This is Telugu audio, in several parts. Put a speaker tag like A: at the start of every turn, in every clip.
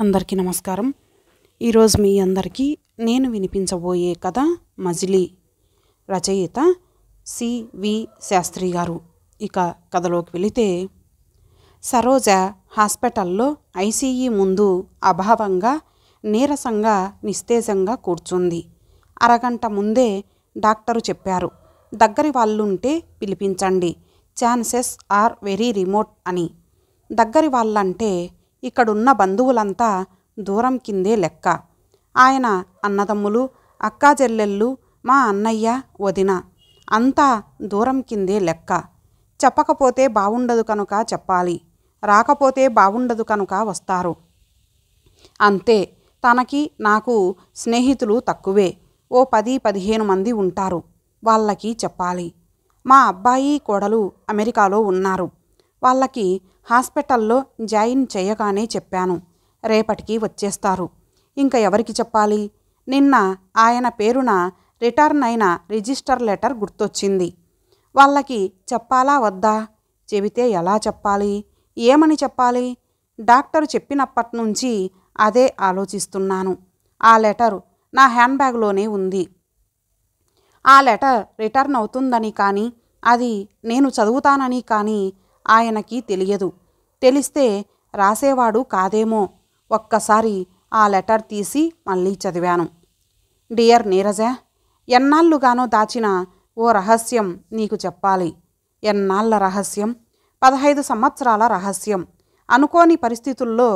A: అందరికీ నమస్కారం. ఈరోజు మీ అందరికీ నేను వినిపించబోయే కథ మజిలీ. రచయిత సివి శాస్త్రి గారు. ఇక కథలోకి వెళితే, సరోజ హాస్పిటల్లో ఐసీయూ ముందు అభావంగా నీరసంగా నిస్తేజంగా కూర్చుంది. అరగంట ముందే డాక్టరు చెప్పారు, దగ్గరి వాళ్ళుంటే పిలిపించండి, ఛాన్సెస్ ఆర్ వెరీ రిమోట్ అని. దగ్గరి వాళ్ళంటే ఇక్కడున్న బంధువులంతా దూరం కిందే లెక్క. ఆయన అన్నదమ్ములు, అక్కా చెల్లెళ్ళు, మా అన్నయ్య, వదిన అంతా దూరం కిందే లెక్క. చెప్పకపోతే బాగుండదు కనుక చెప్పాలి, రాకపోతే బాగుండదు కనుక వస్తారు. అంతే. తనకి నాకు స్నేహితులు తక్కువే, ఓ 10-15 మంది ఉంటారు. వాళ్ళకి చెప్పాలి. మా అబ్బాయి కోడలు అమెరికాలో ఉన్నారు. వాళ్ళకి హాస్పిటల్లో జాయిన్ చేయగానే చెప్పాను, రేపటికి వచ్చేస్తారు. ఇంకా ఎవరికి చెప్పాలి? నిన్న ఆయన పేరున రిటర్న్ అయిన రిజిస్టర్ లెటర్ గుర్తొచ్చింది. వాళ్ళకి చెప్పాలా వద్దా? చెబితే ఎలా చెప్పాలి, ఏమని చెప్పాలి? డాక్టరు చెప్పినప్పటి నుంచి అదే ఆలోచిస్తున్నాను. ఆ లెటర్ నా హ్యాండ్ బ్యాగ్లోనే ఉంది. ఆ లెటర్ రిటర్న్ అవుతుందని కానీ, అది నేను చదువుతానని కానీ ఆయనకి తెలియదు. తెలిస్తే రాసేవాడు కాదేమో. ఒక్కసారి ఆ లెటర్ తీసి మళ్ళీ చదివాను. డియర్ నీరజ, ఎన్నాళ్ళుగానో దాచిన ఓ రహస్యం నీకు చెప్పాలి. ఎన్నాళ్ళ రహస్యం? 15 సంవత్సరాల రహస్యం. అనుకోని పరిస్థితుల్లో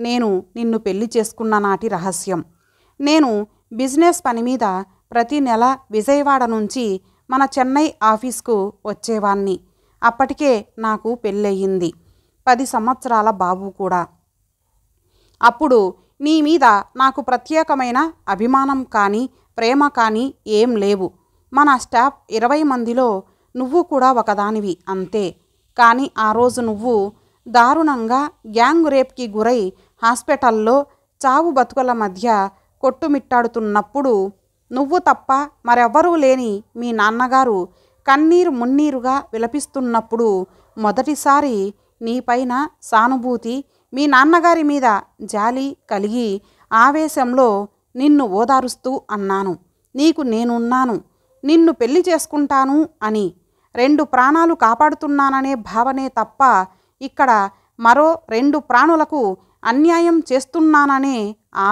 A: నేను నిన్ను పెళ్లి చేసుకున్న నాటి రహస్యం. నేను బిజినెస్ పని మీద ప్రతి నెల విజయవాడ నుంచి మన చెన్నై ఆఫీస్కు వచ్చేవాణ్ణి. అప్పటికే నాకు పెళ్ళయింది. 10 సంవత్సరాల బాబు కూడా. అప్పుడు నీ మీద నాకు ప్రత్యేకమైన అభిమానం కానీ ప్రేమ కానీ ఏం లేవు. మన స్టాఫ్ 20 మందిలో నువ్వు కూడా ఒకదానివి, అంతే. కానీ ఆ రోజు నువ్వు దారుణంగా గ్యాంగ్ రేప్కి గురై హాస్పిటల్లో చావు బతుకుల మధ్య కొట్టుమిట్టాడుతున్నప్పుడు, నువ్వు తప్ప మరెవ్వరూ లేని మీ నాన్నగారు కన్నీరు మున్నీరుగా విలపిస్తున్నప్పుడు మొదటిసారి నీపైన సానుభూతి, మీ నాన్నగారి మీద జాలి కలిగి ఆవేశంలో నిన్ను ఓదారుస్తూ అన్నాను, నీకు నేనున్నాను, నిన్ను పెళ్లి చేసుకుంటాను అని. 2 ప్రాణాలు కాపాడుతున్నాననే భావనే తప్ప ఇక్కడ మరో 2 ప్రాణులకు అన్యాయం చేస్తున్నాననే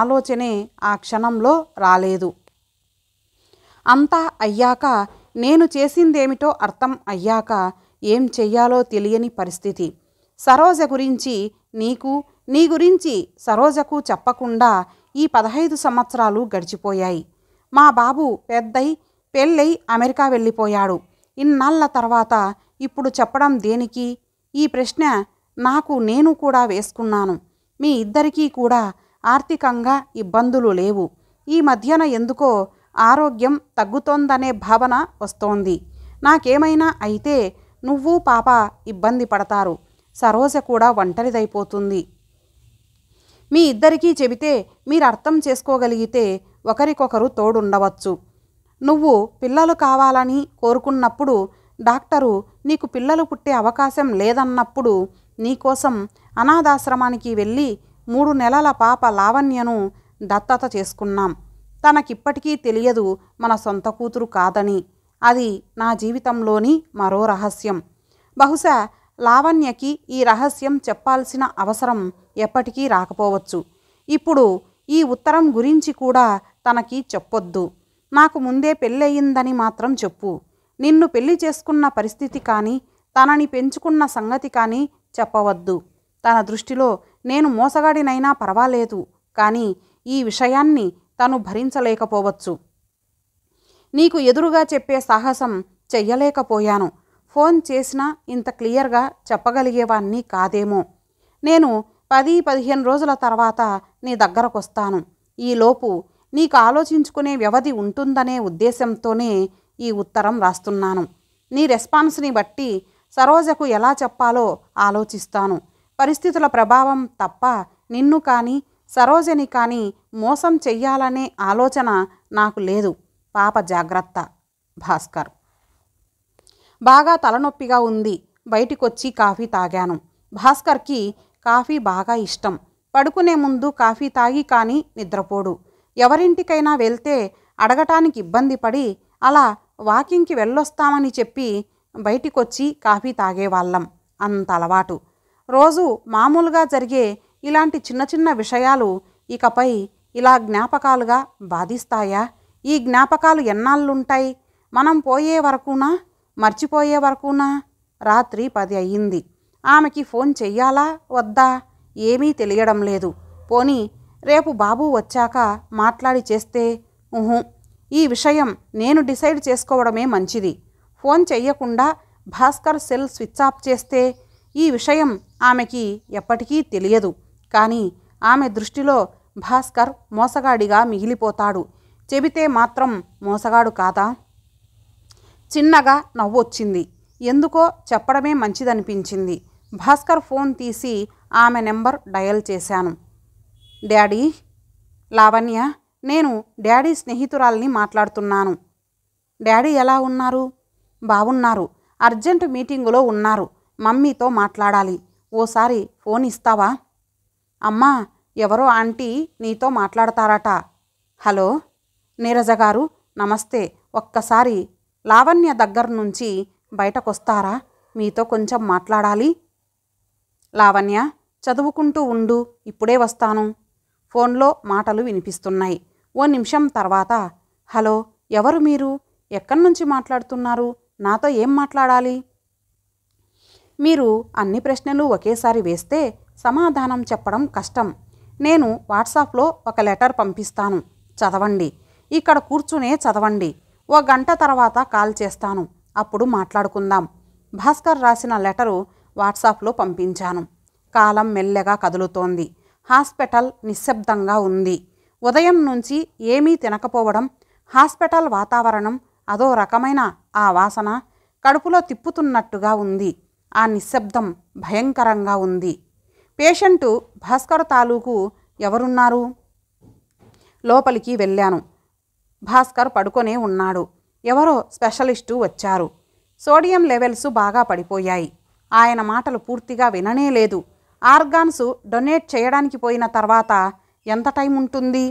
A: ఆలోచనే ఆ క్షణంలో రాలేదు. అంతా అయ్యాక, నేను చేసిందేమిటో అర్థం అయ్యాక ఏం చెయ్యాలో తెలియని పరిస్థితి. సరోజ గురించి నీకు, నీ గురించి సరోజకు చెప్పకుండా ఈ 15 సంవత్సరాలు గడిచిపోయాయి. మా బాబు పెద్దై పెళ్ళై అమెరికా వెళ్ళిపోయాడు. ఇన్నాళ్ళ తర్వాత ఇప్పుడు చెప్పడం దేనికి? ఈ ప్రశ్న నాకు నేను కూడా వేసుకున్నాను. మీ ఇద్దరికీ కూడా ఆర్థికంగా ఇబ్బందులు లేవు. ఈ మధ్యన ఎందుకో ఆరోగ్యం తగ్గుతోందనే భావన వస్తోంది. నాకేమైనా అయితే నువ్వు పాప ఇబ్బంది పడతారు. సరోజ కూడా ఒంటరిదైపోతుంది. మీ ఇద్దరికీ చెబితే మీరు అర్థం చేసుకోగలిగితే ఒకరికొకరు తోడుండవచ్చు. నువ్వు పిల్లలు కావాలని కోరుకున్నప్పుడు, డాక్టరు నీకు పిల్లలు పుట్టే అవకాశం లేదన్నప్పుడు నీకోసం అనాథాశ్రమానికి వెళ్ళి 3 నెలల పాప లావణ్యను దత్తత చేసుకున్నాం. తనకిప్పటికీ తెలియదు మన సొంత కూతురు కాదని. అది నా జీవితంలోని మరో రహస్యం. బహుశా లావణ్యకి ఈ రహస్యం చెప్పాల్సిన అవసరం ఎప్పటికీ రాకపోవచ్చు. ఇప్పుడు ఈ ఉత్తరం గురించి కూడా తనకి చెప్పొద్దు. నాకు ముందే పెళ్ళయిందని మాత్రం చెప్పు. నిన్ను పెళ్లి చేసుకున్న పరిస్థితి కానీ, తనని పెంచుకున్న సంగతి కానీ చెప్పవద్దు. తన దృష్టిలో నేను మోసగాడినైనా పర్వాలేదు, కానీ ఈ విషయాన్ని తను భరించలేకపోవచ్చు. నీకు ఎదురుగా చెప్పే సాహసం చెయ్యలేకపోయాను. ఫోన్ చేసినా ఇంత క్లియర్గా చెప్పగలిగేవాణ్ణి కాదేమో. నేను 10-15 రోజుల తర్వాత నీ దగ్గరకొస్తాను. ఈలోపు నీకు ఆలోచించుకునే వ్యవధి ఉంటుందనే ఉద్దేశంతోనే ఈ ఉత్తరం రాస్తున్నాను. నీ రెస్పాన్స్ని బట్టి సరోజకు ఎలా చెప్పాలో ఆలోచిస్తాను. పరిస్థితుల ప్రభావం తప్ప నిన్ను కానీ సరోజని కానీ మోసం చెయ్యాలనే ఆలోచన నాకు లేదు. పాప జాగ్రత్త. భాస్కర్. బాగా తలనొప్పిగా ఉంది. బయటికొచ్చి కాఫీ తాగాను. భాస్కర్కి కాఫీ బాగా ఇష్టం. పడుకునే ముందు కాఫీ తాగి కానీ నిద్రపోడు. ఎవరింటికైనా వెళ్తే అడగటానికి ఇబ్బంది పడి అలా వాకింగ్కి వెళ్ళొస్తామని చెప్పి బయటికొచ్చి కాఫీ తాగేవాళ్ళం. అంత అలవాటు. రోజు మామూలుగా జరిగే ఇలాంటి చిన్న చిన్న విషయాలు ఇకపై ఇలా జ్ఞాపకాలుగా బాధిస్తాయా? ఈ జ్ఞాపకాలు ఎన్నాళ్ళుంటాయి? మనం పోయే వరకునా, మర్చిపోయే వరకునా? రాత్రి 10 అయ్యింది. ఆమెకి ఫోన్ చెయ్యాలా వద్దా ఏమీ తెలియడం లేదు. పోనీ రేపు బాబు వచ్చాక మాట్లాడి చేస్తే? ఈ విషయం నేను డిసైడ్ చేసుకోవడమే మంచిది. ఫోన్ చెయ్యకుండా భాస్కర్ సెల్ స్విచ్ ఆఫ్ చేస్తే ఈ విషయం ఆమెకి ఎప్పటికీ తెలియదు. కానీ ఆమె దృష్టిలో భాస్కర్ మోసగాడిగా మిగిలిపోతాడు. చెబితే మాత్రం మోసగాడు కాదా? చిన్నగా నవ్వొచ్చింది. ఎందుకో చెప్పడమే మంచిదనిపించింది. భాస్కర్ ఫోన్ తీసి ఆమె నెంబర్ డయల్ చేశాను. డాడీ. లావణ్య, నేను డాడీ స్నేహితురాల్ని మాట్లాడుతున్నాను. డాడీ ఎలా ఉన్నారు? బాగున్నారు. అర్జెంటు మీటింగులో ఉన్నారు. మమ్మీతో మాట్లాడాలి. ఓసారి ఫోన్ ఇస్తావా? అమ్మా, ఎవరో ఆంటీ నీతో మాట్లాడతారట. హలో నీరజ గారు, నమస్తే. ఒక్కసారి లావణ్య దగ్గర నుంచి బయటకొస్తారా? మీతో కొంచెం మాట్లాడాలి. లావణ్య, చదువుకుంటూ ఉండు, ఇప్పుడే వస్తాను. ఫోన్లో మాటలు వినిపిస్తున్నాయి. ఓ నిమిషం తర్వాత, హలో, ఎవరు మీరు? ఎక్కడి నుంచి మాట్లాడుతున్నారు? నాతో ఏం మాట్లాడాలి? మీరు అన్ని ప్రశ్నలు ఒకేసారి వేస్తే సమాధానం చెప్పడం కష్టం. నేను వాట్సాప్లో ఒక లెటర్ పంపిస్తాను, చదవండి. ఇక్కడ కూర్చునే చదవండి. ఓ గంట తర్వాత కాల్ చేస్తాను, అప్పుడు మాట్లాడుకుందాం. భాస్కర్ రాసిన లెటరు వాట్సాప్లో పంపించాను. కాలం మెల్లగా కదులుతోంది. హాస్పిటల్ నిశ్శబ్దంగా ఉంది. ఉదయం నుంచి ఏమీ తినకపోవడం, హాస్పిటల్ వాతావరణం, అదో రకమైన ఆ వాసన కడుపులో తిప్పుతున్నట్టుగా ఉంది. ఆ నిశ్శబ్దం భయంకరంగా ఉంది. పేషెంటు భాస్కర్ తాలూకు ఎవరున్నారు? లోపలికి వెళ్ళాను. భాస్కర్ పడుకొనే ఉన్నాడు. ఎవరో స్పెషలిస్టు వచ్చారు. సోడియం లెవెల్స్ బాగా పడిపోయాయి. ఆయన మాటలు పూర్తిగా విననే లేదు. ఆర్గాన్స్ డొనేట్ చేయడానికి పోయిన తర్వాత ఎంత టైం ఉంటుంది?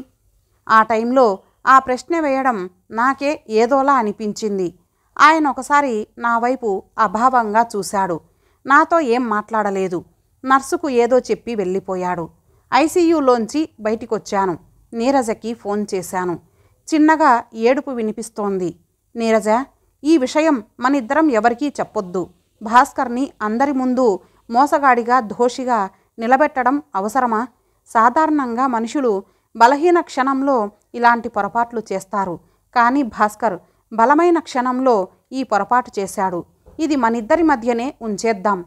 A: ఆ టైంలో ఆ ప్రశ్న వేయడం నాకే ఏదోలా అనిపించింది. ఆయన ఒకసారి నా వైపు అభావంగా చూశాడు. నాతో ఏం మాట్లాడలేదు. నర్సుకు ఏదో చెప్పి వెళ్ళిపోయాడు. ఐసీయూలోంచి బయటికొచ్చాను. నీరజకి ఫోన్ చేశాను. చిన్నగా ఏడుపు వినిపిస్తోంది. నీరజ, ఈ విషయం మనిద్దరం ఎవరికీ చెప్పొద్దు. భాస్కర్ని అందరి ముందు మోసగాడిగా, దోషిగా నిలబెట్టడం అవసరమా? సాధారణంగా మనుషులు బలహీన క్షణంలో ఇలాంటి పొరపాట్లు చేస్తారు. కానీ భాస్కర్ బలమైన క్షణంలో ఈ పొరపాటు చేశాడు. ఇది మనిద్దరి మధ్యనే ఉంచేద్దాం.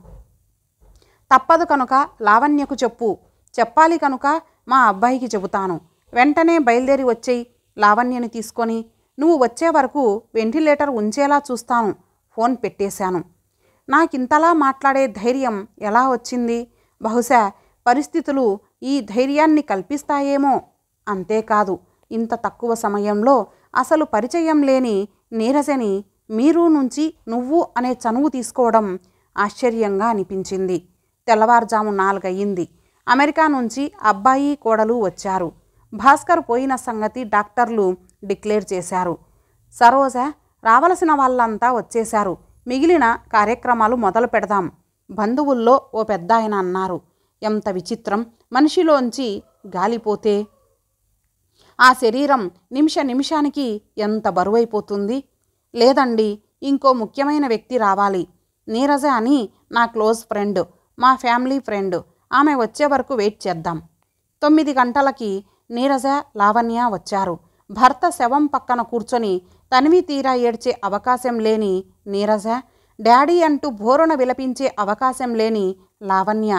A: తప్పదు కనుక లావణ్యకు చెప్పు. చెప్పాలి కనుక మా అబ్బాయికి చెబుతాను. వెంటనే బయలుదేరి వచ్చేయి లావణ్యని తీసుకొని. నువ్వు వచ్చే వరకు వెంటిలేటర్ ఉంచేలా చూస్తాను. ఫోన్ పెట్టేశాను. నాకింతలా మాట్లాడే ధైర్యం ఎలా వచ్చింది? బహుశా పరిస్థితులు ఈ ధైర్యాన్ని కల్పిస్తాయేమో. అంతేకాదు, ఇంత తక్కువ సమయంలో అసలు పరిచయం లేని నీరజని మీరు నుంచి నువ్వు అనే చనువు తీసుకోవడం ఆశ్చర్యంగా అనిపించింది. తెల్లవారుజాము 4 అయ్యింది. అమెరికా నుంచి అబ్బాయి, కోడలు వచ్చారు. భాస్కర్ పోయిన సంగతి డాక్టర్లు డిక్లేర్ చేశారు. సరోజ, రావలసిన వాళ్ళంతా వచ్చేశారు. మిగిలిన కార్యక్రమాలు మొదలు పెడదాం. బంధువుల్లో ఓ పెద్దాయన అన్నారు. ఎంత విచిత్రం! మనిషిలోంచి గాలిపోతే ఆ శరీరం నిమిష నిమిషానికి ఎంత బరువైపోతుంది. లేదండి, ఇంకో ముఖ్యమైన వ్యక్తి రావాలి. నీరజ అని నా క్లోజ్ ఫ్రెండ్, మా ఫ్యామిలీ ఫ్రెండ్. ఆమె వచ్చే వరకు వెయిట్ చేద్దాం. 9 గంటలకి నీరజ, లావణ్య వచ్చారు. భర్త శవం పక్కన కూర్చొని తనివి తీరా ఏడ్చే అవకాశం లేని నీరజ, డాడీ అంటూ బోరున విలపించే అవకాశం లేని లావణ్య.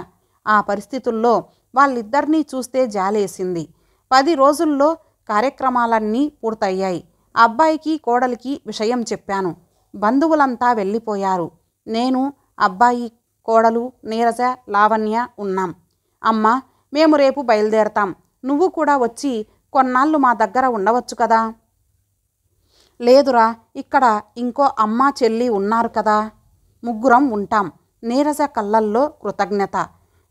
A: ఆ పరిస్థితుల్లో వాళ్ళిద్దరినీ చూస్తే జాలేసింది. 10 రోజుల్లో కార్యక్రమాలన్నీ పూర్తయ్యాయి. అబ్బాయికి, కోడలికి విషయం చెప్పాను. బంధువులంతా వెళ్ళిపోయారు. నేను, అబ్బాయి, కోడలు, నీరజ, లావణ్య ఉన్నాం. అమ్మా, మేము రేపు బయలుదేరతాం. నువ్వు కూడా వచ్చి కొన్నాళ్ళు మా దగ్గర ఉండవచ్చు కదా? లేదురా, ఇక్కడ ఇంకో అమ్మ, చెల్లి ఉన్నారు కదా. ముగ్గురం ఉంటాం. నీరజ కళ్ళల్లో కృతజ్ఞత.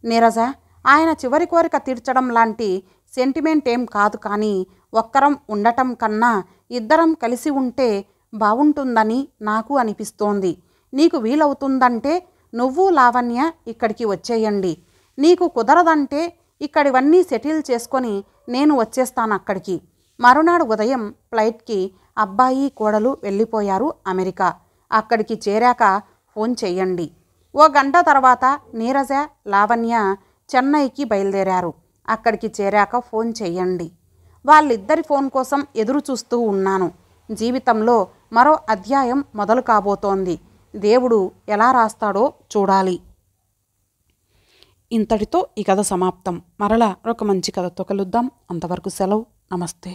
A: నీరజ, ఆయన చివరి కోరిక తీర్చడం లాంటి సెంటిమెంట్ ఏం కాదు, కానీ ఒక్కరం ఉండటం కన్నా ఇద్దరం కలిసి ఉంటే బావుంటుందని నాకు అనిపిస్తోంది. నీకు వీలవుతుందంటే నువ్వు లావణ్య ఇక్కడికి వచ్చేయండి. నీకు కుదరదంటే ఇక్కడివన్నీ సెటిల్ చేసుకొని నేను వచ్చేస్తాను అక్కడికి. మరునాడు ఉదయం ఫ్లైట్కి అబ్బాయి కోడలు వెళ్ళిపోయారు అమెరికా. అక్కడికి చేరాక ఫోన్ చెయ్యండి. ఓ గంట తర్వాత నీరజ, లావణ్య చెన్నైకి బయలుదేరారు. అక్కడికి చేరాక ఫోన్ చెయ్యండి. వాళ్ళిద్దరి ఫోన్ కోసం ఎదురు చూస్తూ ఉన్నాను. జీవితంలో మరో అధ్యాయం మొదలు కాబోతోంది. దేవుడు ఎలా రాస్తాడో చూడాలి. ఇంతటితో ఈ కథ సమాప్తం. మరలా ఒక మంచి కథతో కలుద్దాం. అంతవరకు సెలవు. నమస్తే.